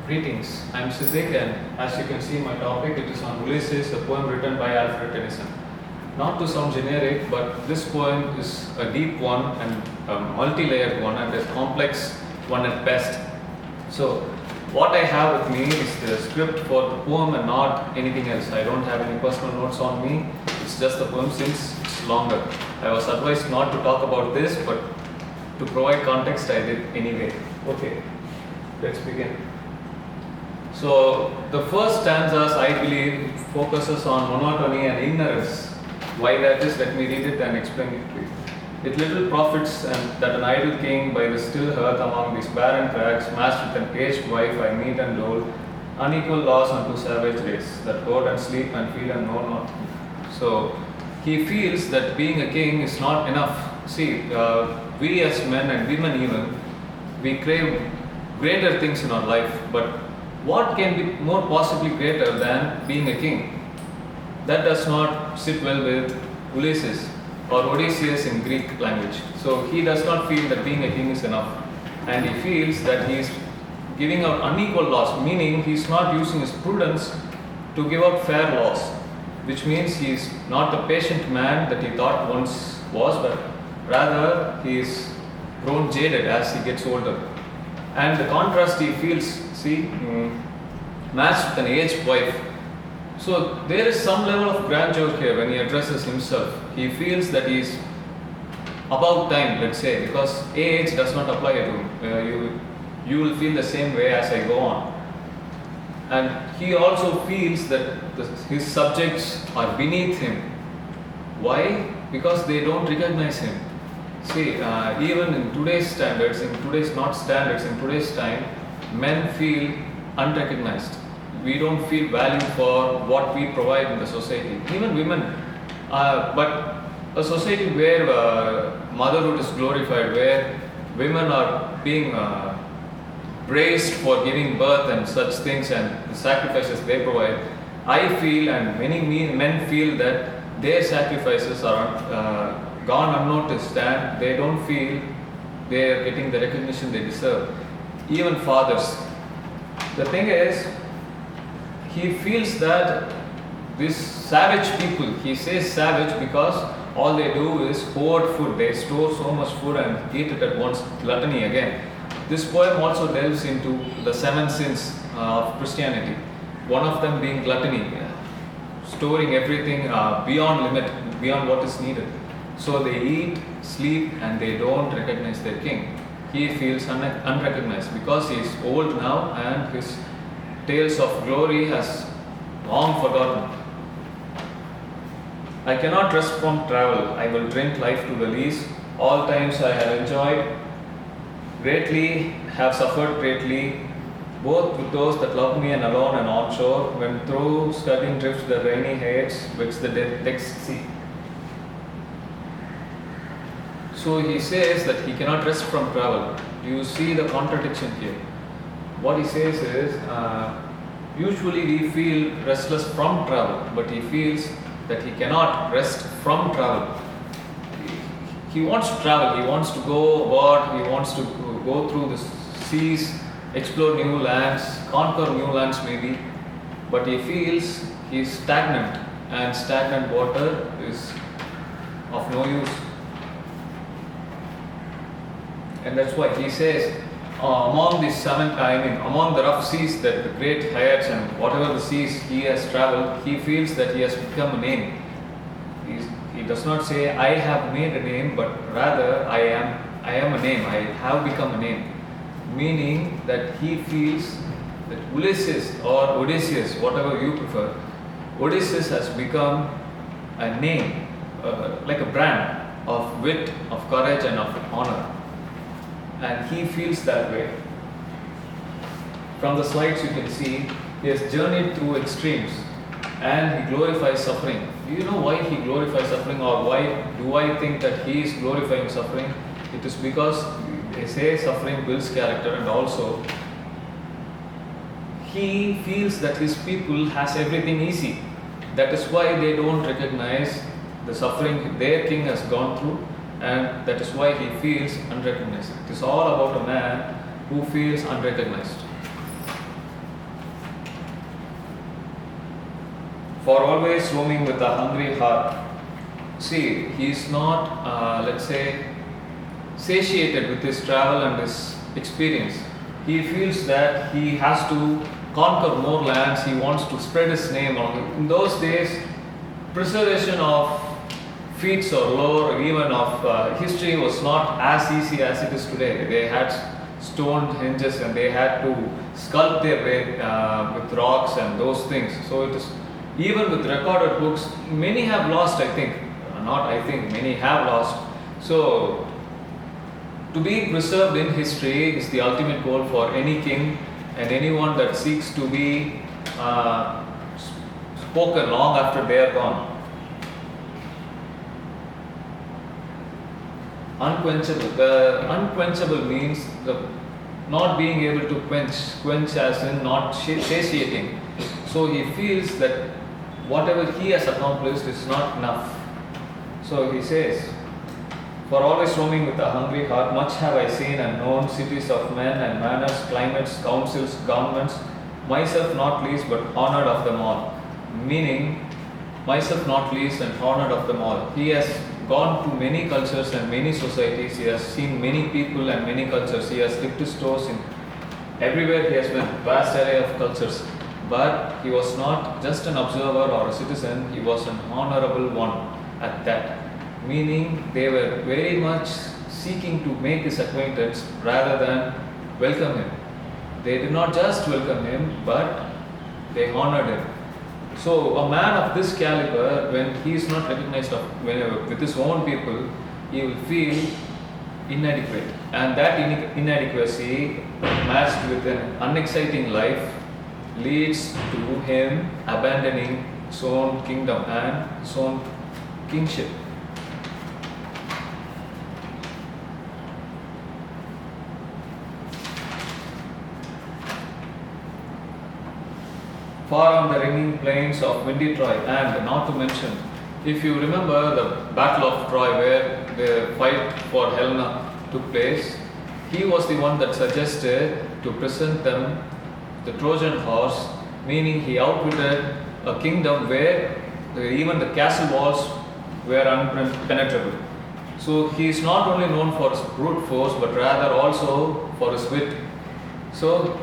Greetings, I'm Siddiq, and as you can see my topic, it is on Ulysses, a poem written by Alfred Tennyson. Not to sound generic, but this poem is a deep one and a multi-layered one and a complex one at best. So what I have with me is the script for the poem and not anything else. I don't have any personal notes on me, it's just the poem since it's longer. I was advised not to talk about this, but to provide context I did anyway. Okay, let's begin. So the first stanzas, I believe, focuses on monotony and ignorance. Why that is, let me read it and explain it to you. It little profits and that an idle king by the still hearth among these barren crags, matched with an aged wife, I meet and dole, unequal loss unto savage race, that hoard and sleep and feed and know not. So he feels that being a king is not enough. See, we as men and women even, we crave greater things in our life, but what can be more possibly greater than being a king? That does not sit well with Ulysses or Odysseus in Greek language. So he does not feel that being a king is enough. And he feels that he is giving out unequal laws, meaning he is not using his prudence to give out fair laws, which means he is not the patient man that he thought once was, but rather he is grown jaded as he gets older. And the contrast he feels, matched with an aged wife. So there is some level of grandeur here when he addresses himself. He feels that he is about time, let's say, because age does not apply to him. You will feel the same way as I go on. And he also feels that his subjects are beneath him. Why? Because they don't recognize him. See, even in today's standards, in today's time, men feel unrecognized. We don't feel value for what we provide in the society. Even women. But a society where motherhood is glorified, where women are being praised for giving birth and such things and the sacrifices they provide, I feel and many men feel that their sacrifices are gone unnoticed and they don't feel they are getting the recognition they deserve. Even fathers. The thing is, he feels that these savage people, he says savage because all they do is hoard food, they store so much food and eat it at once, gluttony again. This poem also delves into the 7 sins of Christianity, one of them being gluttony, storing everything beyond limit, beyond what is needed. So they eat, sleep, and they don't recognize their king. He feels unrecognized because he is old now and his tales of glory has long forgotten. I cannot rest from travel. I will drink life to the lees. All times I have enjoyed greatly, have suffered greatly, both with those that love me and alone and on shore, when through scudding drifts the rainy heights which the decks see. So he says that he cannot rest from travel. Do you see the contradiction here? What he says is, usually we feel restless from travel, but he feels that he cannot rest from travel. He wants to travel, he wants to go abroad, he wants to go through the seas, explore new lands, conquer new lands maybe, but he feels he is stagnant, and stagnant water is of no use. And that's why he says, among the rough seas, that the great Hyads and whatever the seas he has traveled, he feels that he has become a name. He does not say, I have made a name, but rather, I am a name, I have become a name. Meaning that he feels that Ulysses or Odysseus, whatever you prefer, Odysseus has become a name, like a brand of wit, of courage, and of honor. And he feels that way. From the slides you can see, he has journeyed through extremes and he glorifies suffering. Do you know why he glorifies suffering, or why do I think that he is glorifying suffering? It is because they say suffering builds character, and also he feels that his people has everything easy. That is why they don't recognize the suffering their king has gone through, and that is why he feels unrecognized. It is all about a man who feels unrecognized. For always roaming with a hungry heart. See, he's not, let's say, satiated with his travel and his experience. He feels that he has to conquer more lands, he wants to spread his name. In those days, preservation of feats or lore, even of history, was not as easy as it is today. They had stone hinges and they had to sculpt their way with rocks and those things. So it is, even with recorded books, many have lost, I think. Not I think, many have lost. So to be preserved in history is the ultimate goal for any king and anyone that seeks to be spoken long after they are gone. Unquenchable. The unquenchable means the not being able to quench as in not satiating. So he feels that whatever he has accomplished is not enough. So he says, for always roaming with a hungry heart, much have I seen and known, cities of men and manners, climates, councils, governments, myself not least but honored of them all. Meaning, myself not least and honored of them all. He has gone to many cultures and many societies, he has seen many people and many cultures, he has dipped his toes in everywhere, he has been vast array of cultures. But he was not just an observer or a citizen, he was an honorable one at that. Meaning they were very much seeking to make his acquaintance rather than welcome him. They did not just welcome him, but they honored him. So a man of this caliber, when he is not recognized with his own people, he will feel inadequate. And that inadequacy matched with an unexciting life leads to him abandoning his own kingdom and his own kingship. Far on the ringing plains of windy Troy, and not to mention, if you remember the Battle of Troy where the fight for Helena took place, he was the one that suggested to present them the Trojan horse, meaning he outwitted a kingdom where even the castle walls were unpenetrable. So he is not only known for his brute force but rather also for his wit. So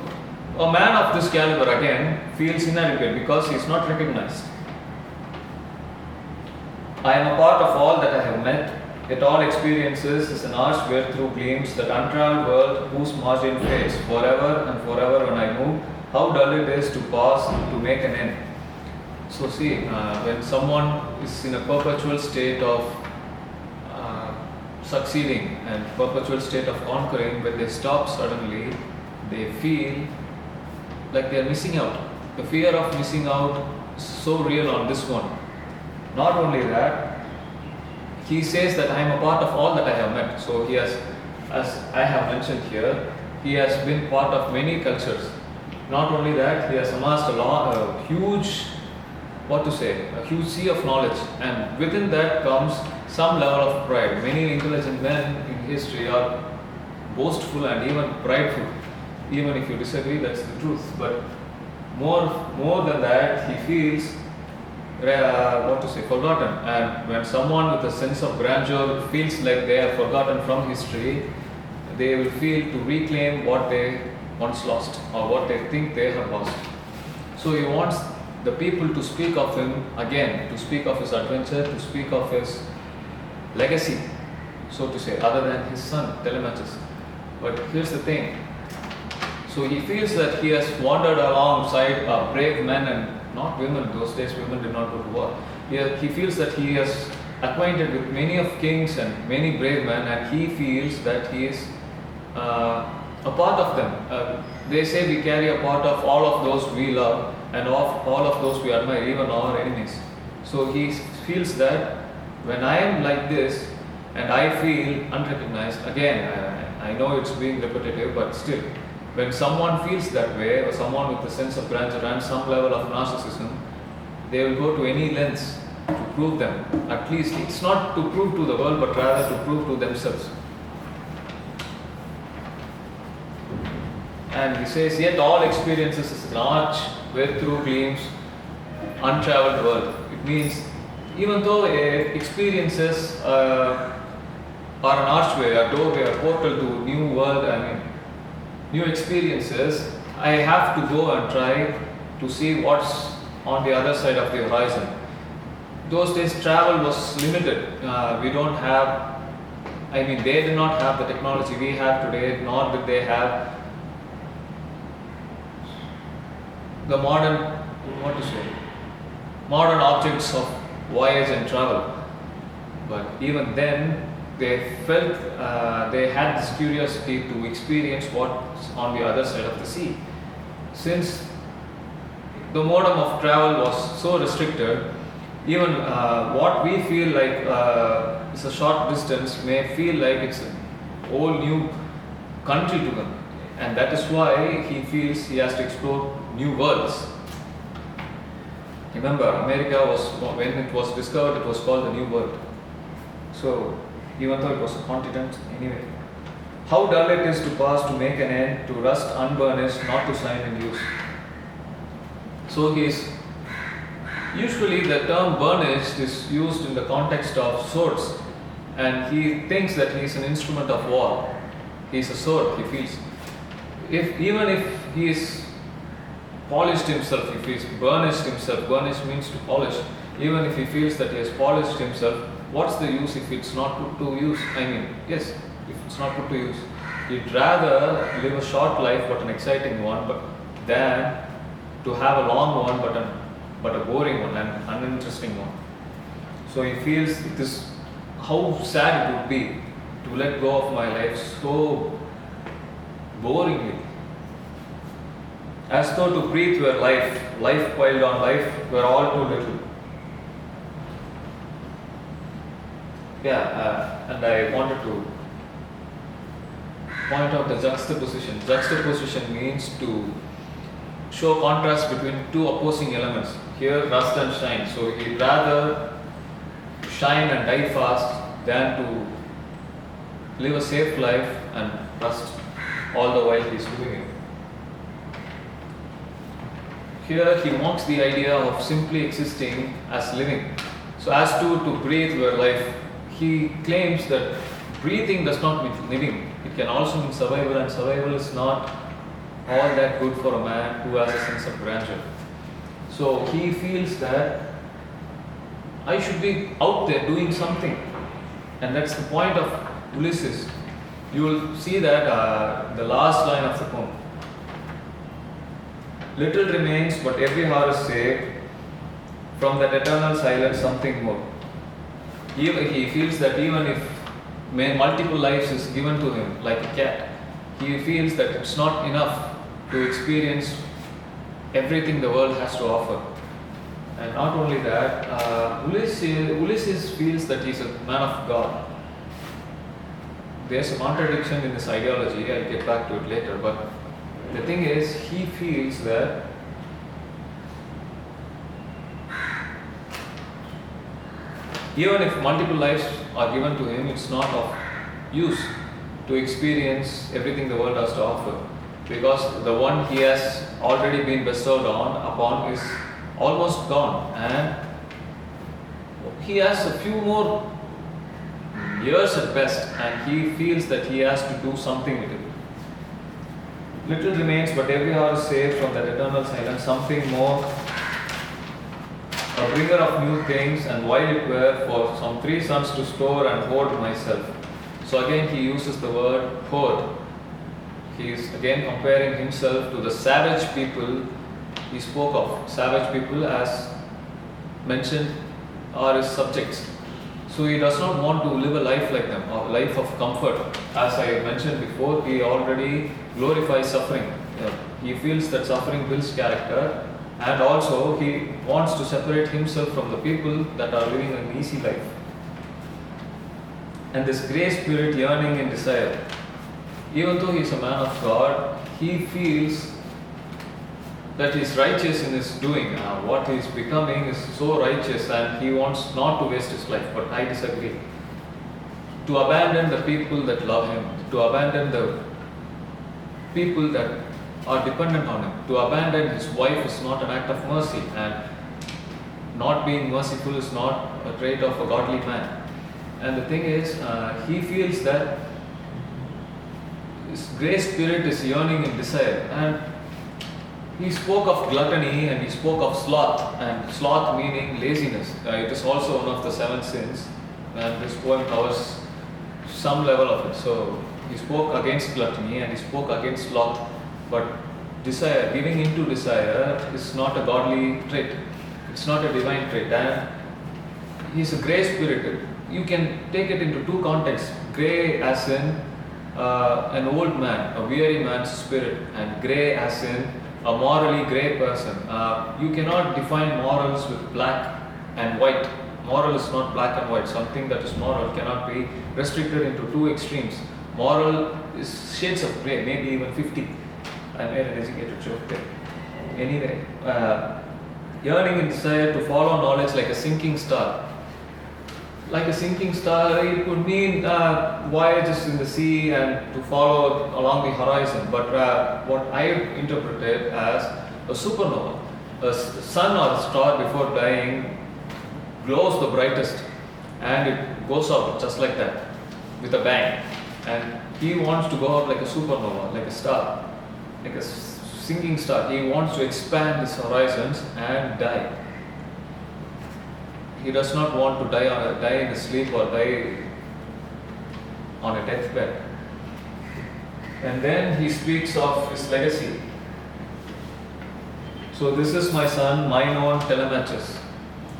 a man of this caliber again feels inadequate because he is not recognized. I am a part of all that I have met, yet all experiences is an arch where through gleams that untraveled world whose margin fades forever and forever when I move, how dull it is to pause to make an end. So see, when someone is in a perpetual state of succeeding and perpetual state of conquering, when they stop suddenly, they feel like they are missing out. The fear of missing out is so real on this one. Not only that, he says that I am a part of all that I have met. So he has, as I have mentioned here, he has been part of many cultures. Not only that, he has amassed a huge, a huge sea of knowledge, and within that comes some level of pride. Many intelligent men in history are boastful and even prideful. Even if you disagree, that's the truth. But more than that, he feels forgotten. And when someone with a sense of grandeur feels like they are forgotten from history, they will feel to reclaim what they once lost or what they think they have lost. So he wants the people to speak of him again, to speak of his adventure, to speak of his legacy, so to say, other than his son Telemachus. But here's the thing. So he feels that he has wandered alongside brave men and not women. Those days women did not go to war. He feels that he is acquainted with many of kings and many brave men, and he feels that he is a part of them. They say we carry a part of all of those we love and of all of those we admire, even our enemies. So he feels that when I am like this and I feel unrecognized, again, I know it's being repetitive, but still, when someone feels that way, or someone with a sense of grandeur and some level of narcissism, they will go to any lengths to prove them. At least it's not to prove to the world, but rather to prove to themselves. And he says, yet all experiences is an arch where through gleams untraveled world. It means even though experiences are an archway, a doorway, a portal to new world, new experiences, I have to go and try to see what's on the other side of the horizon. Those days travel was limited. We don't have, they did not have the technology we have today, nor did they have the modern objects of voyage and travel. But even then, they felt they had this curiosity to experience what's on the other side of the sea. Since the modem of travel was so restricted, even what we feel like is a short distance may feel like it's a whole new country to them, and that is why he feels he has to explore new worlds. Remember, America was, when it was discovered, it was called the New World. So, even though it was a continent, anyway. How dull it is to pass, to make an end, to rust unburnished, not to shine in use. So usually the term burnished is used in the context of swords, and he thinks that he is an instrument of war. He is a sword, he feels. Even if he is polished himself, if he is burnished himself, burnished means to polish, even if he feels that he has polished himself, what's the use if it's not put to use? Yes, if it's not put to use. He'd rather live a short life but an exciting one, than to have a long one but a boring one and uninteresting one. So he feels it is how sad it would be to let go of my life so boringly. As though to breathe were life piled on life were all too little. And I wanted to point out the juxtaposition. Juxtaposition means to show contrast between two opposing elements. Here, rust and shine. So he'd rather shine and die fast than to live a safe life and rust all the while he's doing it. Here he mocks the idea of simply existing as living. So as to breathe were life, he claims that breathing does not mean living. It can also mean survival, and survival is not all that good for a man who has a sense of grandeur. So he feels that I should be out there doing something, and that's the point of Ulysses. You will see that the last line of the poem. Little remains, but every heart is saved from that eternal silence, something more. He feels that even if multiple lives is given to him, like a cat, he feels that it's not enough to experience everything the world has to offer. And not only that, Ulysses feels that he's a man of God. There's a contradiction in this ideology, I'll get back to it later, but the thing is, he feels that even if multiple lives are given to him, it's not of use to experience everything the world has to offer, because the one he has already been bestowed upon is almost gone, and he has a few more years at best, and he feels that he has to do something with it. Little remains, but every hour is saved from that eternal silence, something more, a bringer of new things, and while it were for some 3 sons to store and hoard myself. So again he uses the word hoard. He is again comparing himself to the savage people he spoke of. Savage people, as mentioned, are his subjects. So he does not want to live a life like them, or a life of comfort. As I mentioned before, he already glorifies suffering. He feels that suffering builds character, and also he wants to separate himself from the people that are living an easy life. And this grey spirit yearning in desire, even though he is a man of God, he feels that he is righteous in his doing. What he is becoming is so righteous, and he wants not to waste his life, but I disagree. To abandon the people that love him, to abandon the people that are dependent on him, to abandon his wife is not an act of mercy, and not being merciful is not a trait of a godly man. And the thing is, he feels that his grey spirit is yearning in desire. And he spoke of gluttony and he spoke of sloth, and sloth meaning laziness. It is also one of the 7 sins, and this poem covers some level of it. So he spoke against gluttony and he spoke against sloth, but desire, giving into desire, is not a godly trait. It's not a divine trait, and he's a grey spirited. You can take it into 2 contexts: grey as in an old man, a weary man's spirit, and grey as in a morally grey person. You cannot define morals with black and white. Moral is not black and white. Something that is moral cannot be restricted into 2 extremes. Moral is shades of grey, maybe even 50. I made an educated joke there. Anyway, yearning and desire to follow knowledge like a sinking star. Like a sinking star, it could mean voyages in the sea and to follow along the horizon. But what I interpret it as a supernova. A sun or a star before dying glows the brightest, and it goes out just like that with a bang. And he wants to go out like a supernova, like a star, like a sinking star. He wants to expand his horizons and die. He does not want to die in his sleep or die on a deathbed. And then he speaks of his legacy. So this is my son, mine own Telemachus,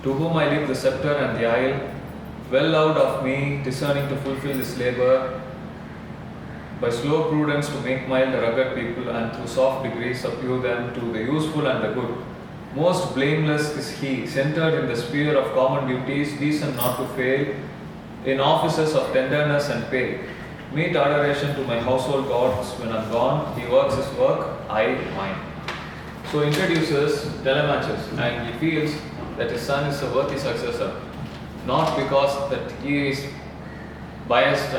to whom I leave the scepter and the isle, well loved of me, discerning to fulfill this labor, by slow prudence to make mild the rugged people, and through soft degrees subdue them to the useful and the good. Most blameless is he, centered in the sphere of common duties, decent not to fail, in offices of tenderness and pay. Meet adoration to my household gods when I'm gone, he works his work, I mine. So introduces Telemachus, and he feels that his son is a worthy successor, not because that he is biased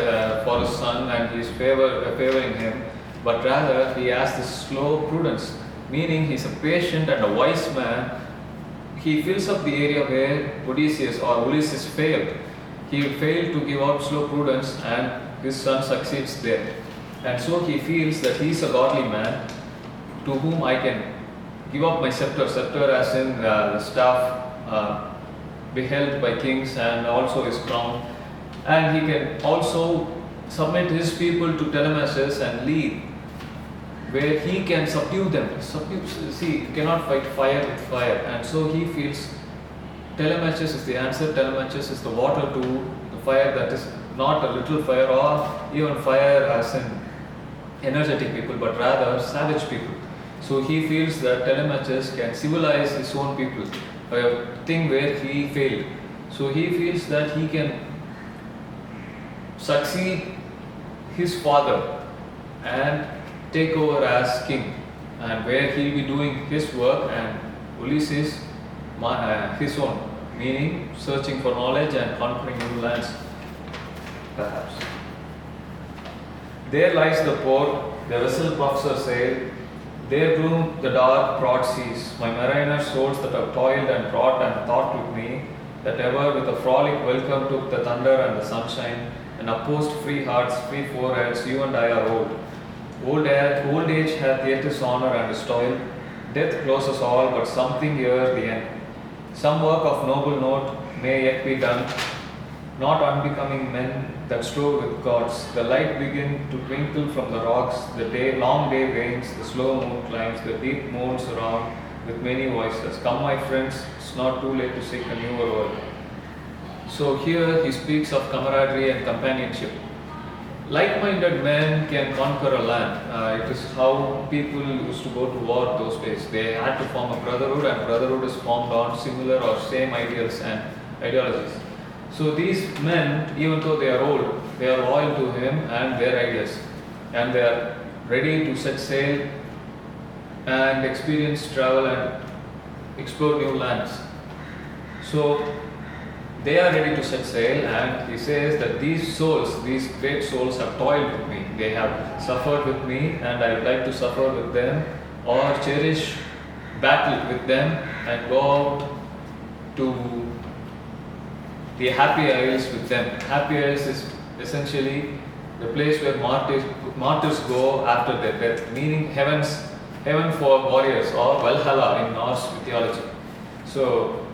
for his son and he is favoring him, but rather he has this slow prudence, meaning he is a patient and a wise man. He fills up the area where Odysseus or Ulysses failed. He failed to give out slow prudence, and his son succeeds there. And so he feels that he is a godly man to whom I can give up my scepter as in the staff beheld by kings, and also his crown. And he can also submit his people to Telemachus and lead, where he can subdue them. See, you cannot fight fire with fire. And so he feels Telemachus is the answer. Telemachus is the water to the fire that is not a little fire or even fire as in energetic people, but rather savage people. So he feels that Telemachus can civilize his own people, a thing where he failed. So he feels that he can succeed his father and take over as king, and where he'll be doing his work and Ulysses his own, meaning searching for knowledge and conquering new lands, perhaps. There lies the port, the vessel puffs her sail, there bloom the dark broad seas, my mariner souls that have toiled and wrought and thought with me, that ever with a frolic welcome took the thunder and the sunshine, and opposed free hearts, free foreheads, you and I are old. Old age hath yet his honor and his toil, death closes all, but something here the end. Some work of noble note may yet be done, not unbecoming men that strove with gods. The light begin to twinkle from the rocks, the long day wanes, the slow moon climbs, the deep moans around with many voices. Come my friends, it's not too late to seek a newer world. So here he speaks of camaraderie and companionship. Like-minded men can conquer a land. It is how people used to go to war those days. They had to form a brotherhood, and brotherhood is formed on similar or same ideals and ideologies. So these men, even though they are old, they are loyal to him and their ideas, and they are ready to set sail and experience travel and explore new lands. So they are ready to set sail, and he says that these souls, these great souls, have toiled with me. They have suffered with me, and I would like to suffer with them or cherish battle with them and go out to the Happy Isles with them. Happy Isles is essentially the place where martyrs go after their death, meaning heaven for warriors, or Valhalla in Norse mythology. So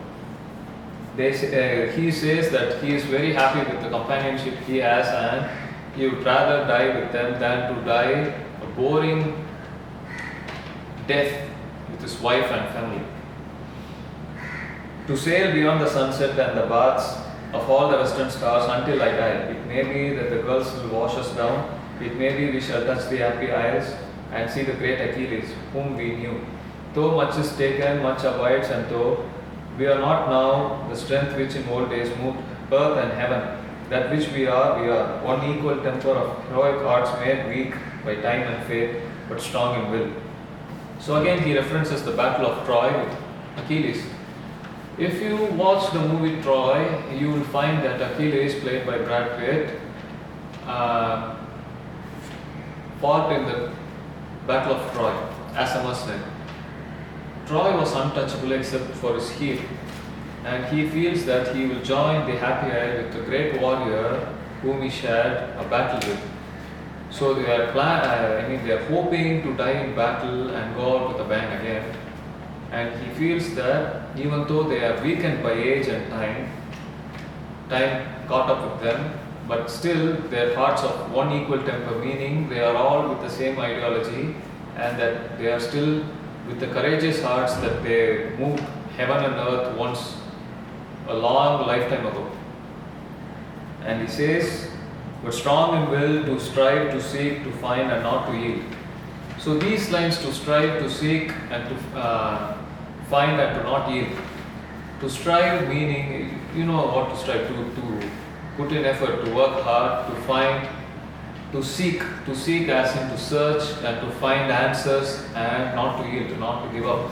he says that he is very happy with the companionship he has, and he would rather die with them than to die a boring death with his wife and family. To sail beyond the sunset and the baths of all the western stars until I die. It may be that the gulls will wash us down. It may be we shall touch the Happy Isles and see the great Achilles, whom we knew. Though much is taken, much abides, and though we are not now the strength which in old days moved earth and heaven, that which we are one equal temper of heroic hearts made weak by time and fate, but strong in will. So again he references the Battle of Troy with Achilles. If you watch the movie Troy, you will find that Achilles, played by Brad Pitt, fought in the Battle of Troy as a Muslim. Troy was untouchable except for his heel, and he feels that he will join the Happy Isle with the great warrior whom he shared a battle with. So they are they are hoping to die in battle and go out with a bang again. And he feels that even though they are weakened by age and time caught up with them, but still their hearts of one equal temper, meaning they are all with the same ideology, and that they are still with the courageous hearts that they moved heaven and earth once a long lifetime ago. And he says, but strong in will to strive, to seek, to find, and not to yield. So these lines, to strive, to seek, and to find, and to not yield. To strive meaning, you know what to strive, to put in effort, to work hard, to find, to seek as in to search and to find answers, and not to yield, not to give up.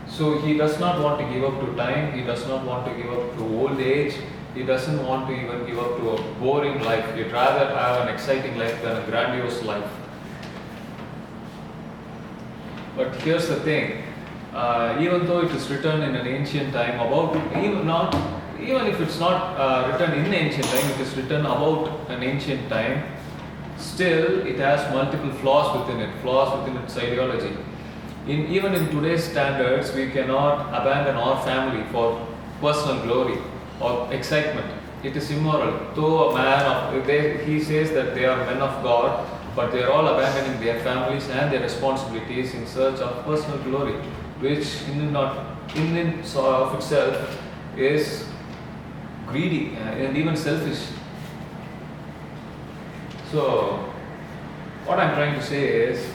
So he does not want to give up to time, he does not want to give up to old age, he doesn't want to even give up to a boring life. He'd rather have an exciting life than a grandiose life. But here's the thing, even though it is written in an ancient time even if it's not written in ancient time, it is written about an ancient time, still it has multiple flaws within its ideology. Even in today's standards, we cannot abandon our family for personal glory or excitement. It is immoral. Though he says that they are men of God, but they are all abandoning their families and their responsibilities in search of personal glory, which in of itself is greedy and even selfish. So, what I'm trying to say is,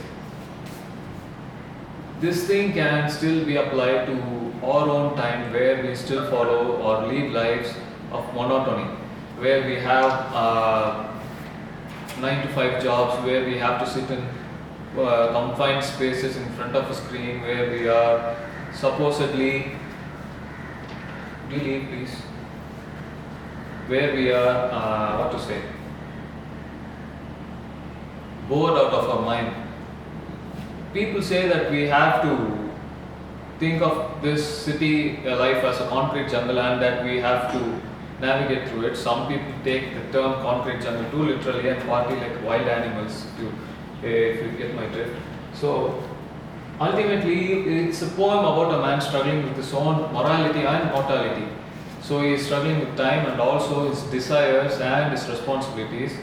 this thing can still be applied to our own time, where we still follow or lead lives of monotony, where we have 9 to 5 jobs, where we have to sit in confined spaces in front of a screen, where we are supposedly, please, where we are, bored out of our mind. People say that we have to think of this city life as a concrete jungle, and that we have to navigate through it. Some people take the term concrete jungle too literally and party like wild animals, if you get my drift. So ultimately, it's a poem about a man struggling with his own morality and mortality. So he is struggling with time and also his desires and his responsibilities.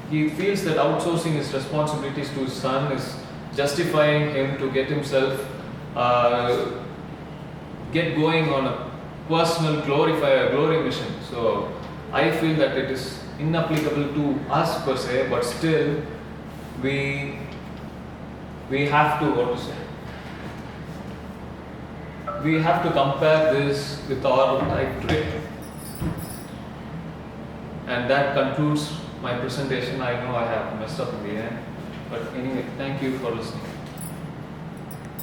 He feels that outsourcing his responsibilities to his son is justifying him to get himself get going on a personal glory mission. So I feel that it is inapplicable to us per se, but still we have to we have to compare this with our type trait. And that concludes my presentation. I know I have messed up in the end, but anyway, thank you for listening.